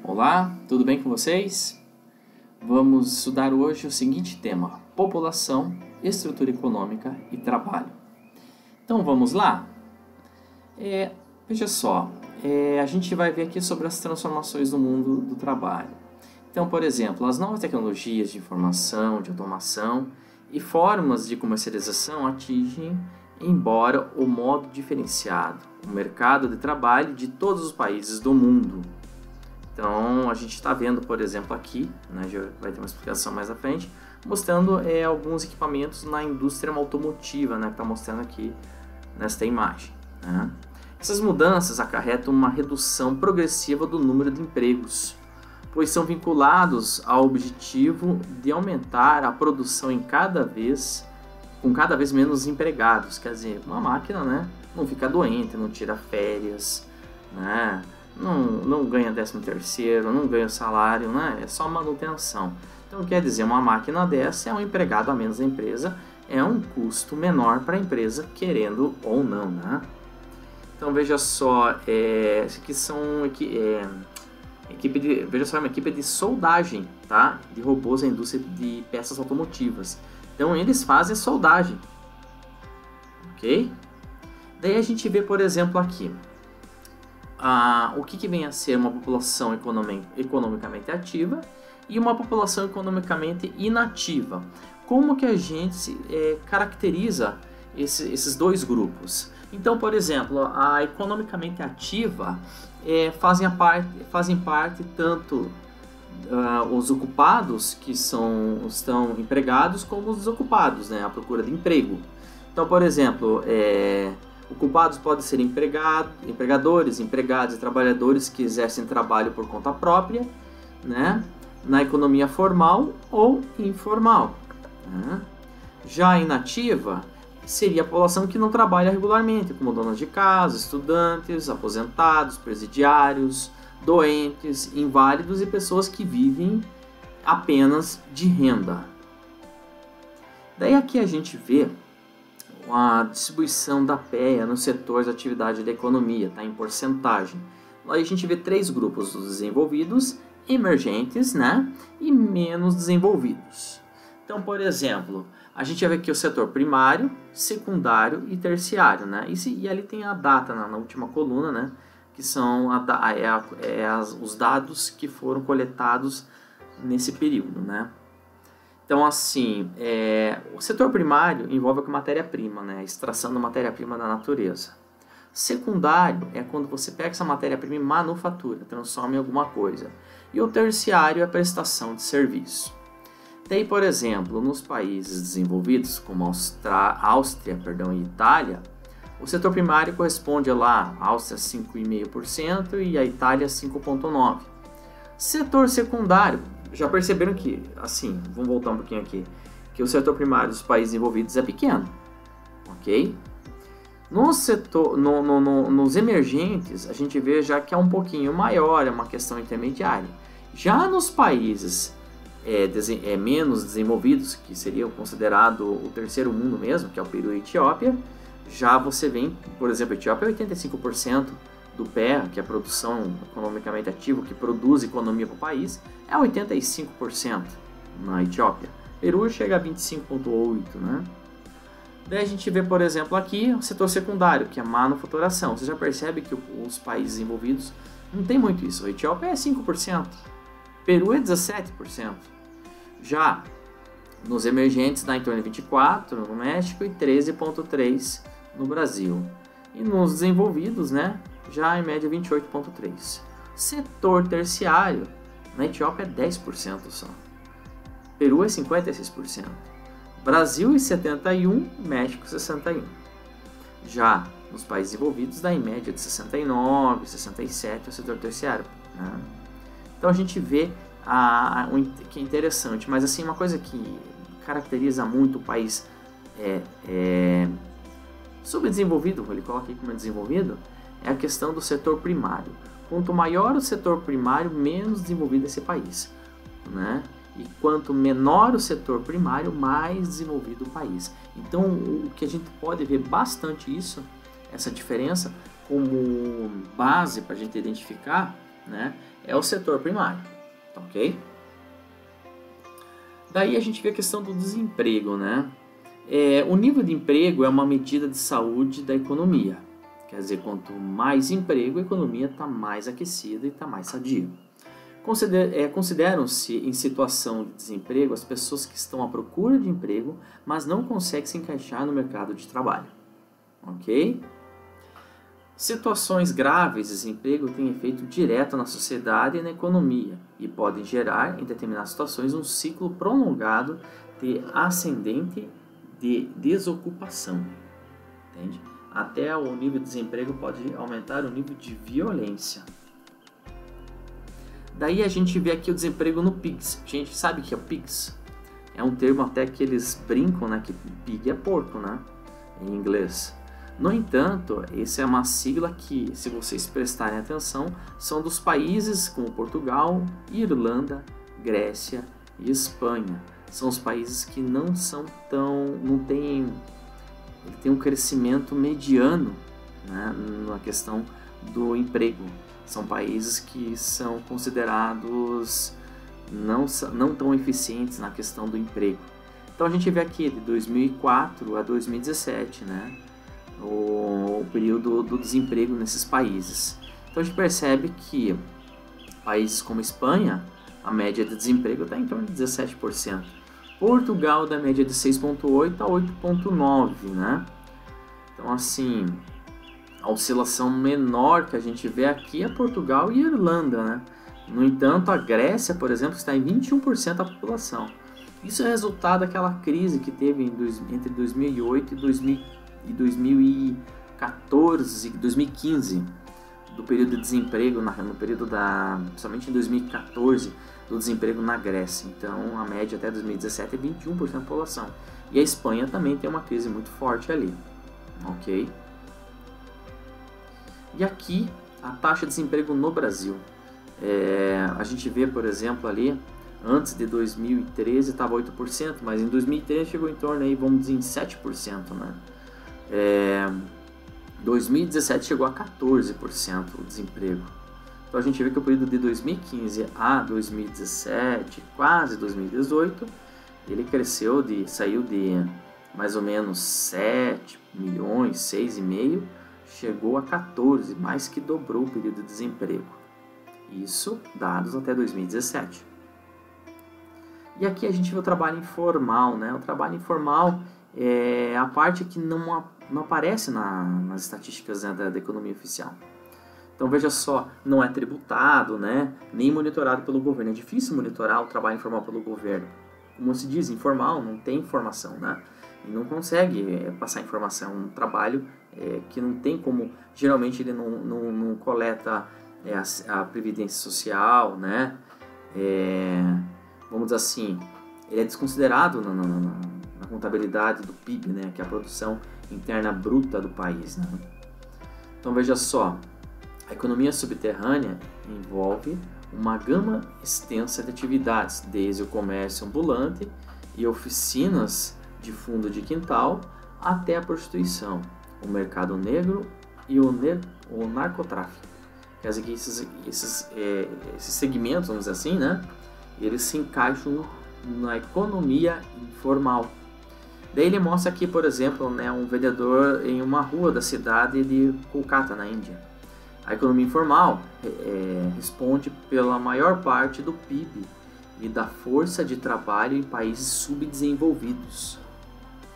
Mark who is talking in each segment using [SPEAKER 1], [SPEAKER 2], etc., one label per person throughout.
[SPEAKER 1] Olá, tudo bem com vocês? Vamos estudar hoje o seguinte tema: população, estrutura econômica e trabalho. Então vamos lá? Veja só, a gente vai ver aqui sobre as transformações no mundo do trabalho. Então, por exemplo, as novas tecnologias de informação, de automação e formas de comercialização atingem, embora o modo diferenciado, o mercado de trabalho de todos os países do mundo. Então, a gente está vendo, por exemplo, aqui, né, já vai ter uma explicação mais à frente, mostrando alguns equipamentos na indústria automotiva, né, que está mostrando aqui nesta imagem. Né. Essas mudanças acarretam uma redução progressiva do número de empregos, pois são vinculados ao objetivo de aumentar a produção com cada vez menos empregados. Quer dizer, uma máquina, né, não fica doente, não tira férias, né, não ganha 13º, não ganha salário, né? É só manutenção. Então quer dizer, uma máquina dessa é um empregado a menos da empresa, é um custo menor para a empresa, querendo ou não, né? Então veja só, aqui são veja só, uma equipe de soldagem, tá? De robôs na indústria de peças automotivas. Então eles fazem soldagem, ok? Daí a gente vê, por exemplo, aqui o que vem a ser uma população economicamente ativa e uma população economicamente inativa. Como que a gente caracteriza esses dois grupos? Então, por exemplo, a economicamente ativa fazem parte tanto os ocupados, que estão empregados, como os desocupados, né, à procura de emprego. Então, por exemplo, ocupados podem ser empregadores, empregados e trabalhadores que exercem trabalho por conta própria, né, na economia formal ou informal. Né. Já a inativa seria a população que não trabalha regularmente, como donas de casa, estudantes, aposentados, presidiários, doentes, inválidos e pessoas que vivem apenas de renda. Daí aqui a gente vê a distribuição da PEA nos setores de atividade da economia, tá, em porcentagem. Aí a gente vê três grupos: os desenvolvidos, emergentes, né, e menos desenvolvidos. Então, por exemplo, a gente vai ver aqui o setor primário, secundário e terciário, né? E ali tem a data na última coluna, né, que são os dados que foram coletados nesse período, né? Então, assim, o setor primário envolve a matéria-prima, né, a extração da matéria-prima da natureza. Secundário é quando você pega essa matéria-prima e manufatura, transforma em alguma coisa. E o terciário é a prestação de serviço. Daí, por exemplo, nos países desenvolvidos, como Áustria e Itália, o setor primário corresponde lá a Áustria 5,5% e a Itália 5,9%. Setor secundário, já perceberam que, assim, vamos voltar um pouquinho aqui, que o setor primário dos países envolvidos é pequeno, ok? Nos emergentes, a gente vê já que é um pouquinho maior, é uma questão intermediária. Já nos países menos desenvolvidos, que seriam considerado o terceiro mundo mesmo, que é o Peru e a Etiópia, já você vê, por exemplo, a Etiópia é 85% do PEA, que é a produção economicamente ativa, que produz economia para o país, é 85% na Etiópia. Peru chega a 25,8%, né? Daí a gente vê, por exemplo, aqui o setor secundário, que é a manufaturação. Você já percebe que os países envolvidos não tem muito isso. A Etiópia é 5%, Peru é 17%. Já nos emergentes dá em torno de 24% no México e 13,3% no Brasil. E nos desenvolvidos, né, já em média 28,3%. Setor terciário, na Etiópia é 10% só. Peru é 56%. Brasil é 71%, México 61%. Já nos países envolvidos dá em média de 69%, 67% o setor terciário. Né? Então a gente vê que é interessante, mas assim, uma coisa que caracteriza muito o país subdesenvolvido, ele coloca aqui como desenvolvido, é a questão do setor primário. Quanto maior o setor primário, menos desenvolvido é esse país, né? E quanto menor o setor primário, mais desenvolvido o país. Então, o que a gente pode ver bastante essa diferença, como base para a gente identificar né, é o setor primário, ok? Daí a gente vê a questão do desemprego, né? O nível de emprego é uma medida de saúde da economia. Quer dizer, quanto mais emprego, a economia está mais aquecida e está mais sadia. Consideram-se em situação de desemprego as pessoas que estão à procura de emprego, mas não conseguem se encaixar no mercado de trabalho. Ok? Situações graves de desemprego têm efeito direto na sociedade e na economia e podem gerar, em determinadas situações, um ciclo prolongado de ascendente de desocupação. Entende? Até o nível de desemprego pode aumentar o nível de violência. Daí a gente vê aqui o desemprego no PIGS. A gente sabe o que é o PIGS? É um termo até que eles brincam, né? Que pig é porco, né? Em inglês. No entanto, essa é uma sigla que, se vocês prestarem atenção, são dos países como Portugal, Irlanda, Grécia e Espanha. São os países que não têm um crescimento mediano, né, na questão do emprego. São países que são considerados não tão eficientes na questão do emprego. Então a gente vê aqui de 2004 a 2017, né, o período do desemprego nesses países. Então a gente percebe que países como Espanha, a média de desemprego está em torno de 17%. Portugal da média de 6,8 a 8,9, né? Então assim, a oscilação menor que a gente vê aqui é Portugal e Irlanda, né? No entanto, a Grécia, por exemplo, está em 21% da população. Isso é resultado daquela crise que teve entre 2008 e 2014 e 2015, do período de desemprego, no período somente em 2014, do desemprego na Grécia. Então, a média até 2017 é 21% da população. E a Espanha também tem uma crise muito forte ali, ok? E aqui, a taxa de desemprego no Brasil. A gente vê, por exemplo, ali, antes de 2013 estava 8%, mas em 2013 chegou em torno aí, vamos dizer, em 7%, né? 2017 chegou a 14% o desemprego. Então a gente vê que o período de 2015 a 2017, quase 2018, ele saiu de mais ou menos 7 milhões, 6,5, chegou a 14, mais que dobrou o período de desemprego. Isso dados até 2017. E aqui a gente vê o trabalho informal, né? O trabalho informal é a parte que não aparece nas estatísticas, né, da economia oficial. Então veja só, não é tributado, né, nem monitorado pelo governo. É difícil monitorar o trabalho informal pelo governo. Como se diz, informal, não tem informação, né? E não consegue passar informação. É um trabalho que não tem como, geralmente ele não coleta a previdência social, né? Vamos dizer assim, ele é desconsiderado na contabilidade do PIB, né, que é a produção interna bruta do país, né? Então veja só, a economia subterrânea envolve uma gama extensa de atividades, desde o comércio ambulante e oficinas de fundo de quintal até a prostituição, o mercado negro e o narcotráfico. Quer dizer que esses segmentos, vamos dizer assim, né, eles se encaixam na economia informal. Daí ele mostra aqui, por exemplo, né, um vendedor em uma rua da cidade de Kolkata, na Índia. A economia informal responde pela maior parte do PIB e da força de trabalho em países subdesenvolvidos.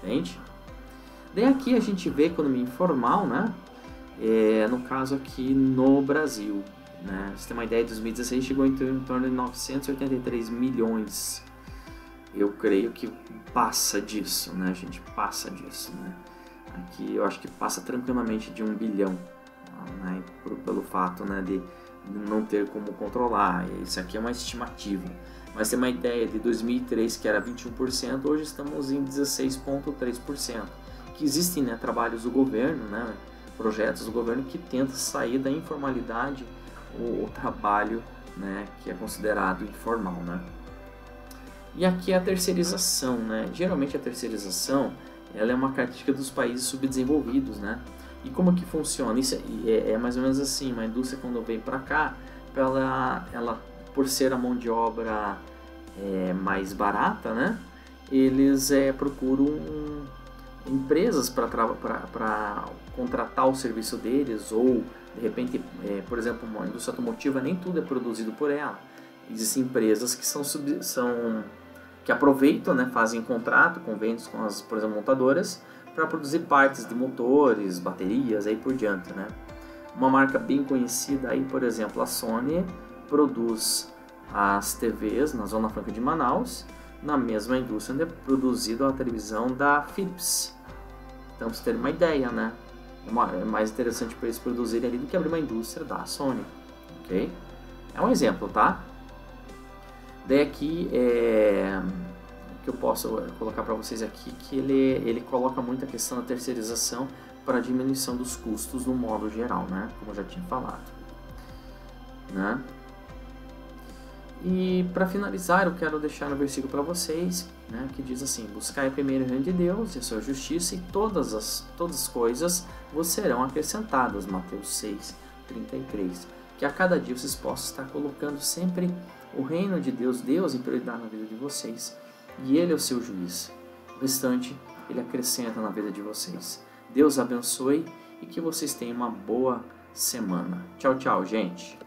[SPEAKER 1] Entende? Daí aqui a gente vê a economia informal, né? No caso aqui no Brasil. Né? Você tem uma ideia, em 2016 chegou em torno de 983 milhões. Eu creio que passa disso, né, gente? Passa disso, né? Aqui eu acho que passa tranquilamente de 1 bilhão, né? Pelo fato, né, de não ter como controlar. Isso aqui é uma estimativa. Mas tem uma ideia, de 2003 que era 21%, hoje estamos em 16,3%. Que existem, né, trabalhos do governo, né, projetos do governo que tentam sair da informalidade, o trabalho, né, que é considerado informal, né? E aqui é a terceirização, né? Geralmente a terceirização, ela é uma característica dos países subdesenvolvidos, né? E como que funciona? Isso é mais ou menos assim, uma indústria quando vem para cá, ela por ser a mão de obra mais barata, né? Eles procuram empresas para contratar o serviço deles, ou de repente, por exemplo, uma indústria automotiva, nem tudo é produzido por ela. Existem empresas que aproveitam, né, fazem contrato, convênios com as, por exemplo, montadoras, para produzir partes de motores, baterias, aí por diante, né? Uma marca bem conhecida aí, por exemplo, a Sony produz as TVs na Zona Franca de Manaus, na mesma indústria onde é produzida a televisão da Philips. Então, para você ter uma ideia, né? É mais interessante para eles produzirem ali do que abrir uma indústria da Sony, ok? É um exemplo, tá? Daí aqui, que eu posso colocar para vocês aqui, que ele coloca muito a questão da terceirização para a diminuição dos custos no modo geral, né? Como eu já tinha falado, né? E para finalizar, eu quero deixar no versículo para vocês, né, que diz assim: buscai primeiro o reino de Deus e a sua justiça, e todas as coisas vos serão acrescentadas. Mateus 6:33. Que a cada dia vocês possam estar colocando sempre o reino de Deus em prioridade na vida de vocês, e Ele é o seu juiz. O restante Ele acrescenta na vida de vocês. Deus abençoe e que vocês tenham uma boa semana. Tchau, tchau, gente!